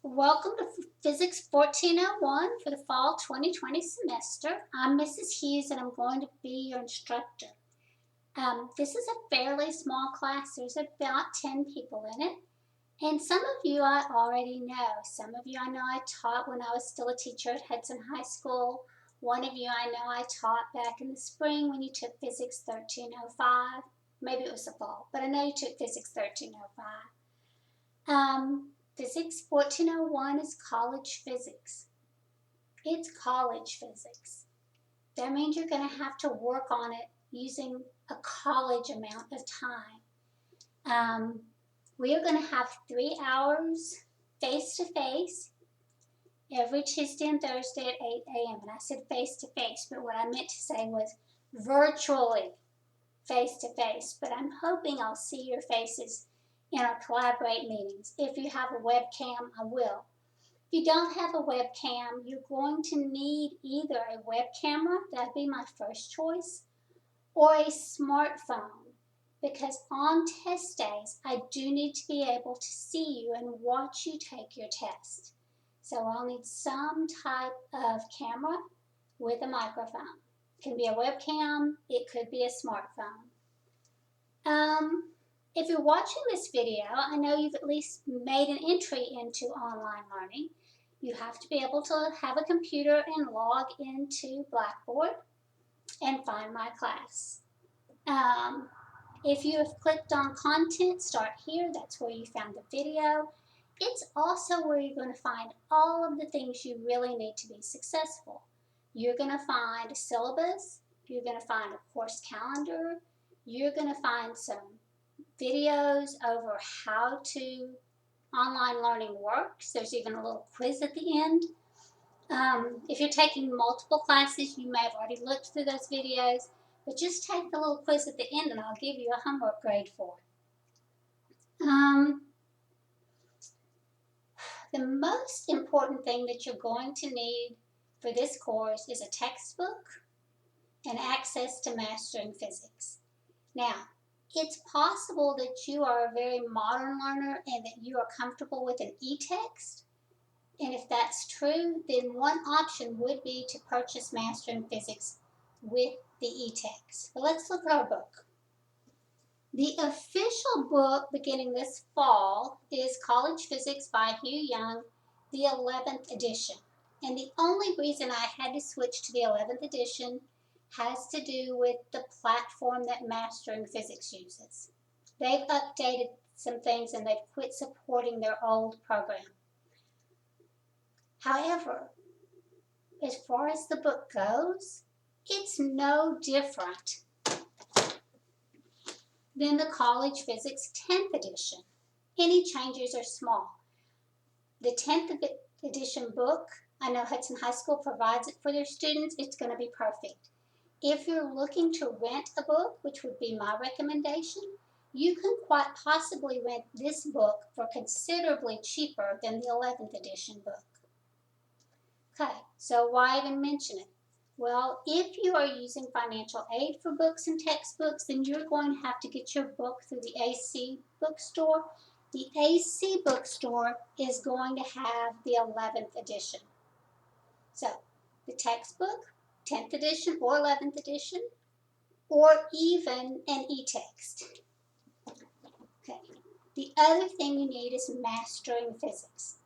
Welcome to Physics 1401 for the fall 2020 semester. I'm Mrs. Hughes and I'm going to be your instructor. This is a fairly small class. There's about 10 people in it. And some of you I already know. Some of you I know I taught when I was still a teacher at Hudson High School. One of you I know I taught back in the spring when you took Physics 1305. Maybe it was the fall, but I know you took Physics 1305. Physics 1401 is college physics. It's college physics. That means you're going to have to work on it using a college amount of time. We are going to have 3 hours face-to-face every Tuesday and Thursday at 8 a.m. And I said face-to-face, but what I meant to say was virtually face-to-face. But I'm hoping I'll see your faces in our Collaborate meetings. If you have a webcam, I will. If you don't have a webcam, you're going to need either a web camera, that'd be my first choice, or a smartphone, because on test days, I do need to be able to see you and watch you take your test. So I'll need some type of camera with a microphone. It can be a webcam, it could be a smartphone. If you're watching this video, I know you've at least made an entry into online learning. You have to be able to have a computer and log into Blackboard and find my class. If you have clicked on content, start here. That's where you found the video. It's also where you're going to find all of the things you really need to be successful. You're going to find a syllabus. You're going to find a course calendar. You're going to find some videos over how to online learning works. There's even a little quiz at the end. If you're taking multiple classes, you may have already looked through those videos, but just take the little quiz at the end and I'll give you a homework grade for it. The most important thing that you're going to need for this course is a textbook and access to Mastering Physics. Now, it's possible that you are a very modern learner and that you are comfortable with an e-text. And if that's true, then one option would be to purchase Mastering Physics with the e-text. But let's look at our book. The official book beginning this fall is College Physics by Hugh Young, the 11th edition. And the only reason I had to switch to the 11th edition has to do with the platform that Mastering Physics uses. They've updated some things and they've quit supporting their old program. However, as far as the book goes, it's no different than the College Physics 10th edition. Any changes are small. The 10th edition book, I know Hudson High School provides it for their students, it's going to be perfect. If you're looking to rent a book, which would be my recommendation, you can quite possibly rent this book for considerably cheaper than the 11th edition book. Okay, so why even mention it? Well, if you are using financial aid for books and textbooks, then you're going to have to get your book through the AC bookstore. The AC bookstore is going to have the 11th edition. So, the textbook, 10th edition or 11th edition, or even an e-text. Okay. The other thing you need is Mastering Physics.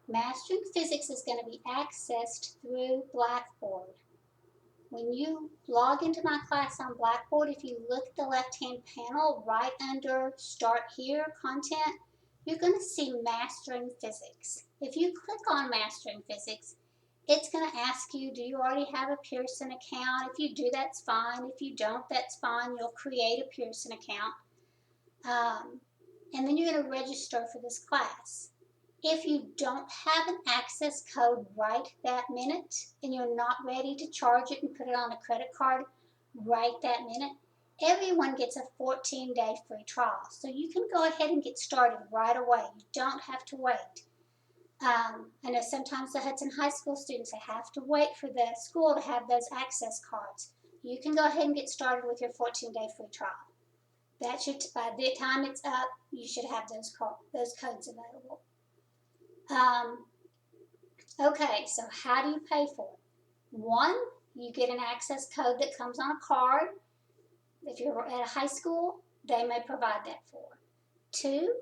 Mastering Physics is going to be accessed through Blackboard. When you log into my class on Blackboard, if you look at the left-hand panel right under Start Here, Content, you're going to see Mastering Physics. If you click on Mastering Physics, it's going to ask you, do you already have a Pearson account? If you do, that's fine. If you don't, that's fine. You'll create a Pearson account. And then you're going to register for this class. If you don't have an access code right that minute and you're not ready to charge it and put it on a credit card right that minute, everyone gets a 14-day free trial. So you can go ahead and get started right away. You don't have to wait. I know sometimes the Hudson High School students, they have to wait for the school to have those access cards. You can go ahead and get started with your 14-day free trial. That should, by the time it's up, you should have those codes available. Um, okay, so how do you pay for it? One, you get an access code that comes on a card. If you're at a high school, they may provide that for. Two,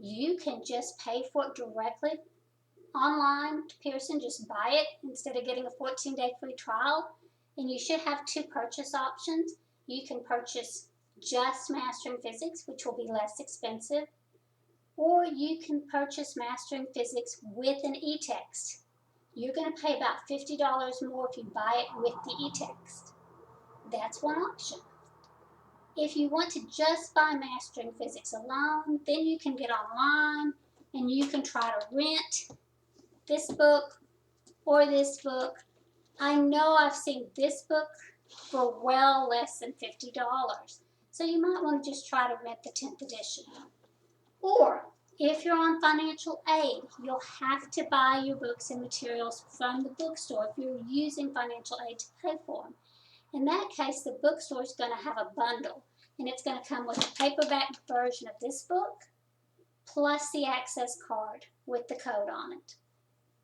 you can just pay for it directly online to Pearson. Just buy it instead of getting a 14-day free trial. And you should have two purchase options. You can purchase just Mastering Physics, which will be less expensive, or you can purchase Mastering Physics with an e-text. You're going to pay about $50 more if you buy it with the e-text. That's one option. If you want to just buy Mastering Physics alone, then you can get online and you can try to rent this book or this book. I know I've seen this book for well less than $50. So you might want to just try to rent the 10th edition. Or if you're on financial aid, you'll have to buy your books and materials from the bookstore if you're using financial aid to pay for them. In that case, the bookstore is going to have a bundle, and it's going to come with a paperback version of this book plus the access card with the code on it.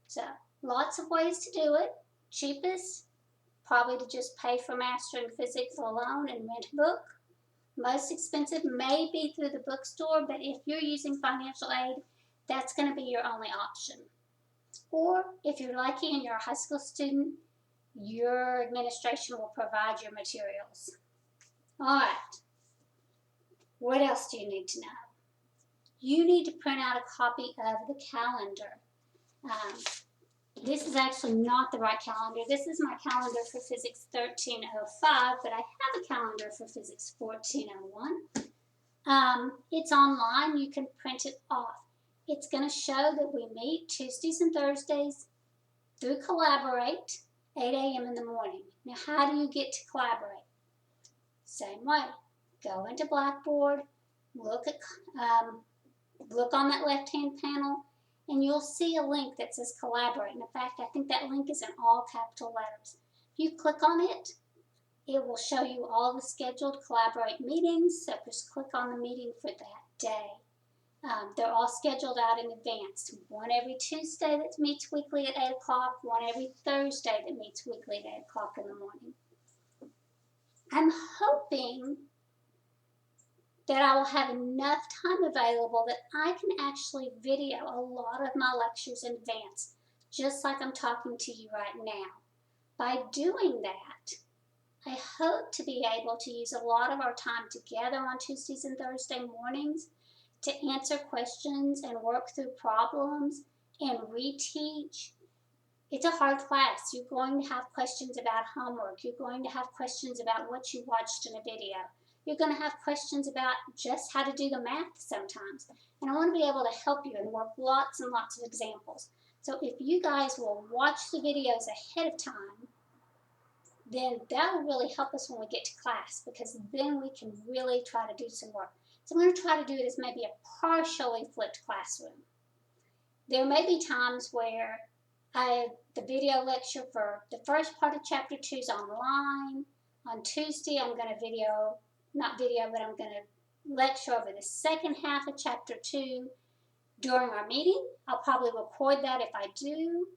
So lots of ways to do it. Cheapest, probably to just pay for Mastering Physics alone and rent a book. Most expensive may be through the bookstore, but if you're using financial aid, that's going to be your only option. Or if you're lucky and you're a high school student, your administration will provide your materials. All right. What else do you need to know? You need to print out a copy of the calendar. This is actually not the right calendar. This is my calendar for Physics 1305, but I have a calendar for Physics 1401. It's online. You can print it off. It's going to show that we meet Tuesdays and Thursdays through Collaborate, 8 a.m. in the morning. Now, how do you get to Collaborate? Same way. Go into Blackboard, look on that left-hand panel, and you'll see a link that says Collaborate. And in fact, I think that link is in all capital letters. If you click on it, it will show you all the scheduled Collaborate meetings, so just click on the meeting for that day. They're all scheduled out in advance. One every Tuesday that meets weekly at 8 o'clock, one every Thursday that meets weekly at 8 o'clock in the morning. I'm hoping that I will have enough time available that I can actually video a lot of my lectures in advance, just like I'm talking to you right now. By doing that, I hope to be able to use a lot of our time together on Tuesdays and Thursday mornings to answer questions and work through problems and reteach. It's a hard class. You're going to have questions about homework. You're going to have questions about what you watched in a video. You're going to have questions about just how to do the math sometimes. And I want to be able to help you and work lots and lots of examples. So if you guys will watch the videos ahead of time, then that will really help us when we get to class, because then we can really try to do some work. So I'm going to try to do it as maybe a partially flipped classroom. There may be times where the video lecture for the first part of Chapter 2 is online. On Tuesday, I'm going to I'm going to lecture over the second half of Chapter 2 during our meeting. I'll probably record that if I do.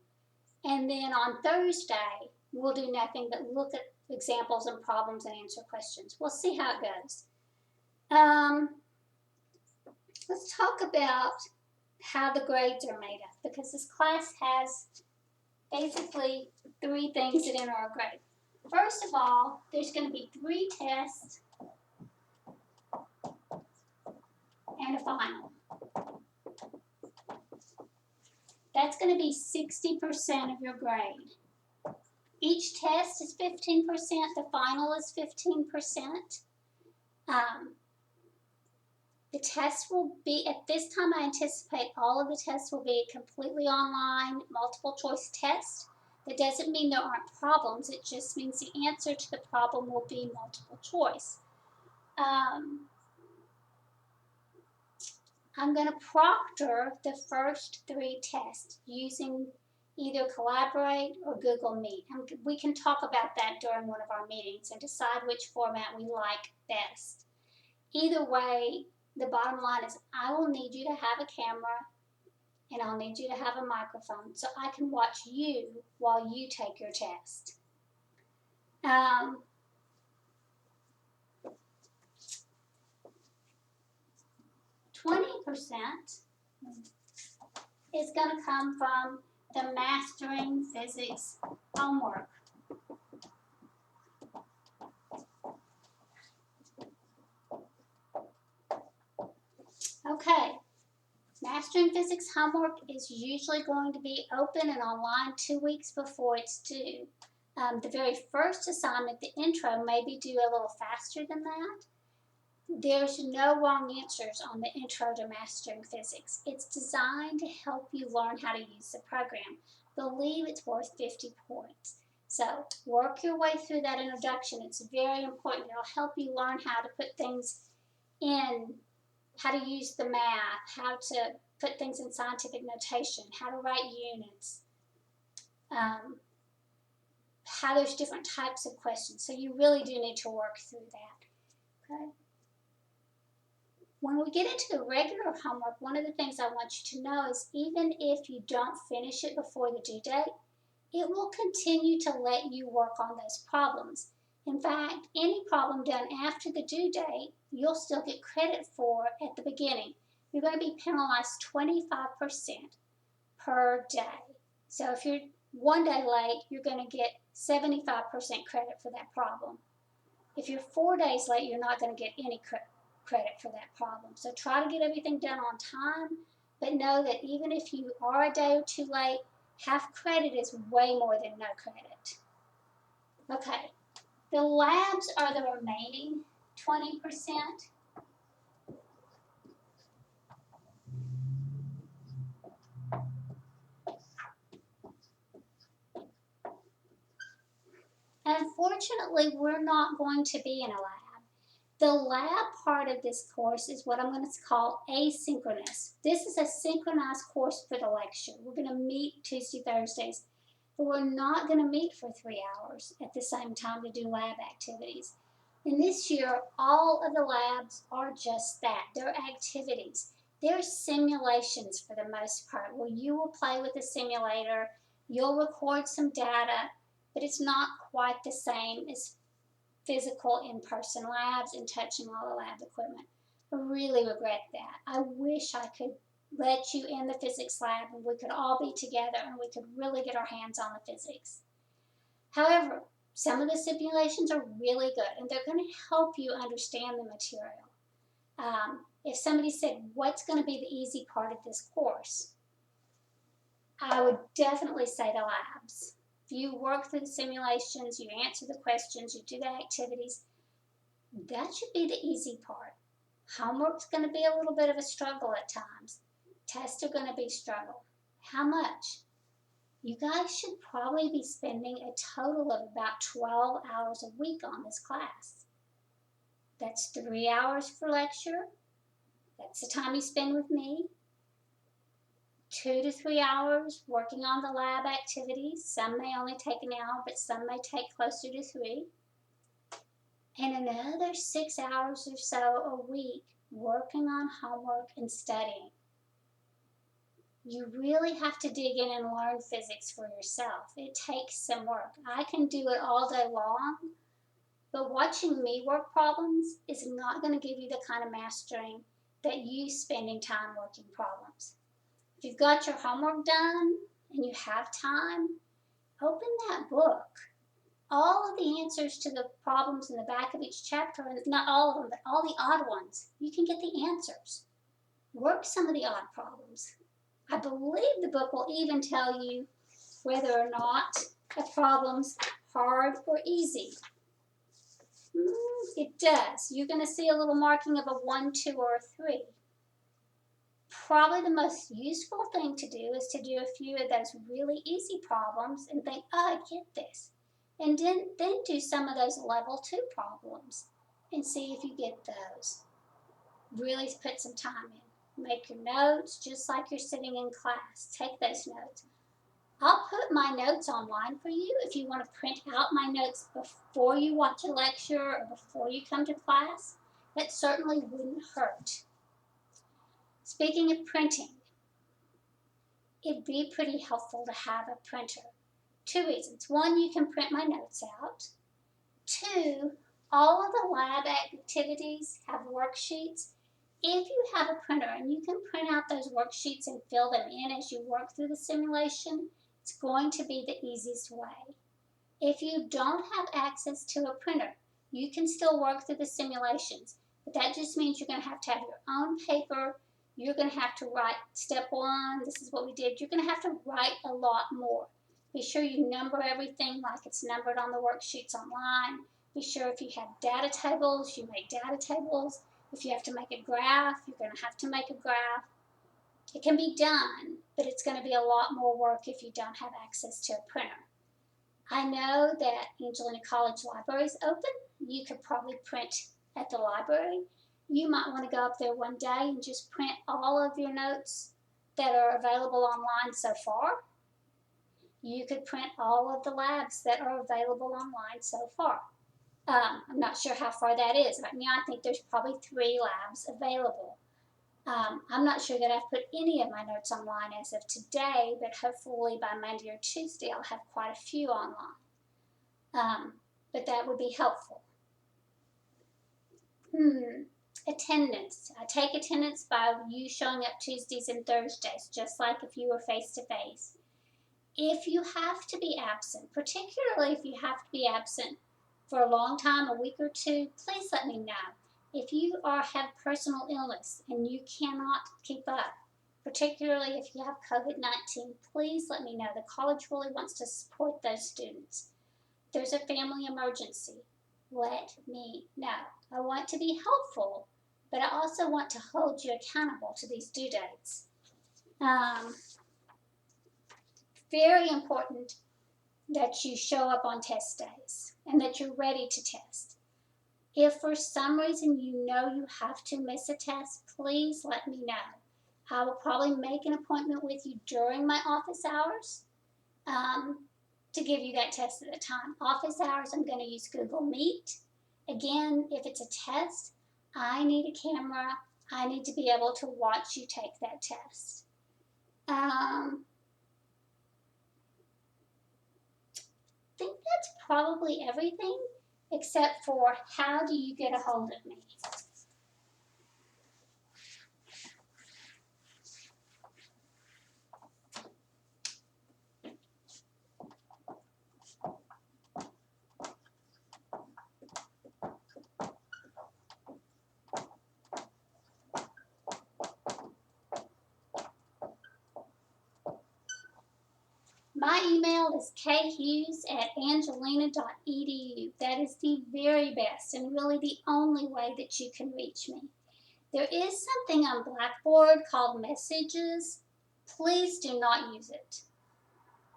And then on Thursday, we'll do nothing but look at examples and problems and answer questions. We'll see how it goes. Let's talk about how the grades are made up, because this class has basically 3 things that enter our grade. First of all, there's going to be 3 tests and a final. That's going to be 60% of your grade. Each test is 15%, the final is 15%. The tests will be, at this time I anticipate all of the tests will be completely online, multiple choice tests. That doesn't mean there aren't problems, it just means the answer to the problem will be multiple choice. I'm going to proctor the first 3 tests using either Collaborate or Google Meet. We can talk about that during one of our meetings and decide which format we like best. Either way, the bottom line is I will need you to have a camera and I'll need you to have a microphone so I can watch you while you take your test. 20% is going to come from the Mastering Physics homework. Okay, Mastering Physics homework is usually going to be open and online 2 weeks before it's due. The very first assignment, the intro, may be due a little faster than that. There's no wrong answers on the Intro to Mastering Physics. It's designed to help you learn how to use the program. Believe it's worth 50 points. So work your way through that introduction. It's very important. It'll help you learn how to put things in, how to use the math, how to put things in scientific notation, how to write units, how there's different types of questions. So you really do need to work through that. Okay. When we get into the regular homework, one of the things I want you to know is even if you don't finish it before the due date, it will continue to let you work on those problems. In fact, any problem done after the due date, you'll still get credit for at the beginning. You're going to be penalized 25% per day. So if you're 1 day late, you're going to get 75% credit for that problem. If you're 4 days late, you're not going to get any credit for that problem. So try to get everything done on time, but know that even if you are a day or two late, half credit is way more than no credit. Okay, the labs are the remaining 20%. Unfortunately, we're not going to be in a lab. The lab part of this course is what I'm going to call asynchronous. This is a synchronized course for the lecture. We're going to meet Tuesday, Thursdays, but we're not going to meet for 3 hours at the same time to do lab activities. And this year, all of the labs are just that. They're activities. They're simulations for the most part, where you will play with the simulator, you'll record some data, but it's not quite the same as physical in-person labs and touching all the lab equipment. I really regret that. I wish I could let you in the physics lab and we could all be together and we could really get our hands on the physics. However, some of the simulations are really good and they're going to help you understand the material. If somebody said, what's going to be the easy part of this course? I would definitely say the labs. If you work through the simulations, you answer the questions, you do the activities, that should be the easy part. Homework's going to be a little bit of a struggle at times. Tests are going to be a struggle. How much? You guys should probably be spending a total of about 12 hours a week on this class. That's 3 hours for lecture. That's the time you spend with me. 2 to 3 hours working on the lab activities. Some may only take an hour, but some may take closer to 3. And another 6 hours or so a week working on homework and studying. You really have to dig in and learn physics for yourself. It takes some work. I can do it all day long, but watching me work problems is not going to give you the kind of mastering that you spending time working problems. If you've got your homework done and you have time, open that book. All of the answers to the problems in the back of each chapter, and not all of them, but all the odd ones, you can get the answers. Work some of the odd problems. I believe the book will even tell you whether or not a problem's hard or easy. It does. You're going to see a little marking of a 1, 2, or a 3. Probably the most useful thing to do is to do a few of those really easy problems and think, oh, I get this. And then do some of those level 2 problems and see if you get those. Really put some time in. Make your notes just like you're sitting in class. Take those notes. I'll put my notes online for you if you want to print out my notes before you watch a lecture or before you come to class. That certainly wouldn't hurt. Speaking of printing, it'd be pretty helpful to have a printer. 2 reasons. 1, you can print my notes out. 2, all of the lab activities have worksheets. If you have a printer and you can print out those worksheets and fill them in as you work through the simulation, it's going to be the easiest way. If you don't have access to a printer, you can still work through the simulations, but that just means you're going to have your own paper. You're going to have to write step 1, this is what we did. You're going to have to write a lot more. Be sure you number everything like it's numbered on the worksheets online. Be sure if you have data tables, you make data tables. If you have to make a graph, you're going to have to make a graph. It can be done, but it's going to be a lot more work if you don't have access to a printer. I know that Angelina College Library is open. You could probably print at the library. You might want to go up there one day and just print all of your notes that are available online so far. You could print all of the labs that are available online so far. I'm not sure how far that is. Right now I think there's probably 3 labs available. I'm not sure that I've put any of my notes online as of today, but hopefully by Monday or Tuesday I'll have quite a few online. But that would be helpful. Attendance. I take attendance by you showing up Tuesdays and Thursdays, just like if you were face-to-face. If you have to be absent, particularly if you have to be absent for a long time, a week or 2, please let me know. If you have personal illness and you cannot keep up, particularly if you have COVID-19, please let me know. The college really wants to support those students. If there's a family emergency, let me know. I want to be helpful, but I also want to hold you accountable to these due dates. Very important that you show up on test days and that you're ready to test. If for some reason you know you have to miss a test, please let me know. I will probably make an appointment with you during my office hours to give you that test at the time. Office hours, I'm going to use Google Meet. Again, if it's a test, I need a camera. I need to be able to watch you take that test. I think that's probably everything, except for how do you get a hold of me? My email is khughes@angelina.edu. That is the very best and really the only way that you can reach me. There is something on Blackboard called Messages. Please do not use it.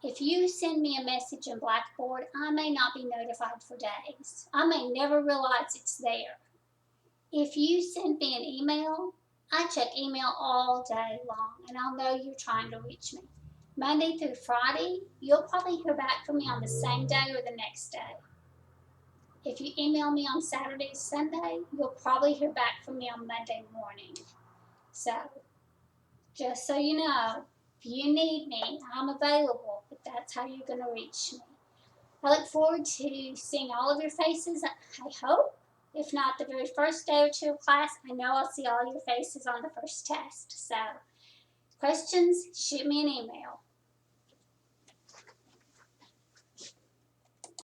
If you send me a message in Blackboard, I may not be notified for days. I may never realize it's there. If you send me an email, I check email all day long and I'll know you're trying to reach me. Monday through Friday, you'll probably hear back from me on the same day or the next day. If you email me on Saturday, Sunday, you'll probably hear back from me on Monday morning. So, just so you know, if you need me, I'm available, but that's how you're going to reach me. I look forward to seeing all of your faces, I hope. If not the very first day or 2 of class, I know I'll see all your faces on the first test. So, questions, shoot me an email.